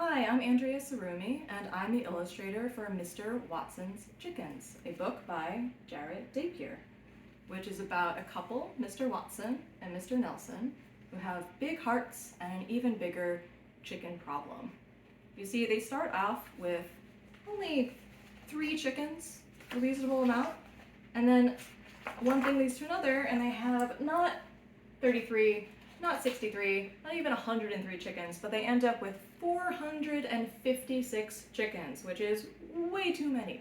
Hi, I'm Andrea Tsurumi, and I'm the illustrator for Mr. Watson's Chickens, a book by Jarrett Dapier, which is about a couple, Mr. Watson and Mr. Nelson, who have big hearts and an even bigger chicken problem. You see, they start off with only 3 chickens, a reasonable amount, and then one thing leads to another, and they have not 33, not 63, not even 103 chickens, but they end up with 456 chickens, which is way too many.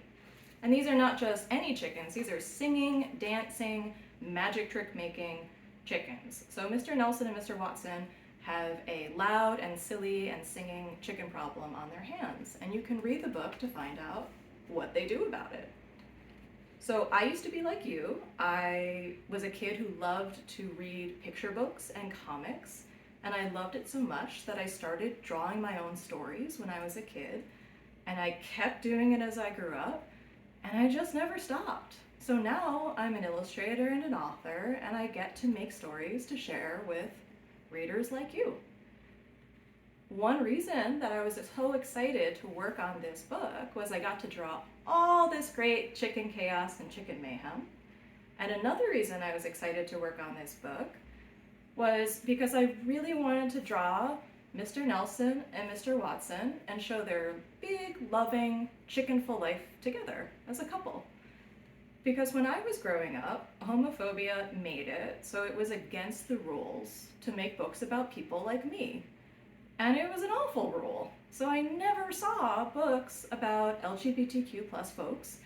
And these are not just any chickens, these are singing, dancing, magic trick making chickens. So Mr. Nelson and Mr. Watson have a loud and silly and singing chicken problem on their hands, and you can read the book to find out what they do about it. So I used to be like you. I was a kid who loved to read picture books and comics, and I loved it so much that I started drawing my own stories when I was a kid, and I kept doing it as I grew up, and I just never stopped. So now I'm an illustrator and an author, and I get to make stories to share with readers like you. One reason that I was so excited to work on this book was I got to draw all this great chicken chaos and chicken mayhem. And another reason I was excited to work on this book was because I really wanted to draw Mr. Nelson and Mr. Watson and show their big, loving, chickenful life together as a couple. Because when I was growing up, homophobia made it so it was against the rules to make books about people like me. And it was an awful rule. So I never saw books about LGBTQ plus folks,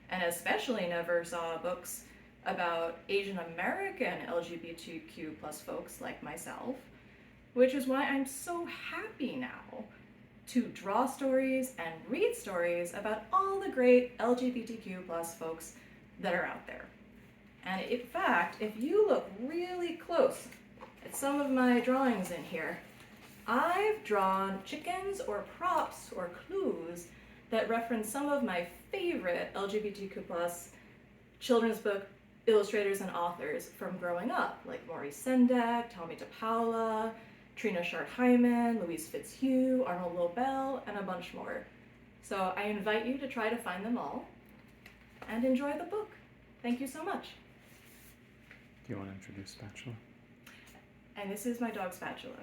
and especially never saw books about Asian American LGBTQ plus folks like myself, which is why I'm so happy now to draw stories and read stories about all the great LGBTQ plus folks that are out there. And in fact, if you look really close at some of my drawings in here, I've drawn chickens or props or clues that reference some of my favorite LGBTQ plus children's book illustrators and authors from growing up, like Maurice Sendak, Tommy DePaula, Trina Shard-Hyman, Louise Fitzhugh, Arnold Lobel, and a bunch more. So I invite you to try to find them all and enjoy the book. Thank you so much. Do you want to introduce Spatula? And this is my dog Spatula.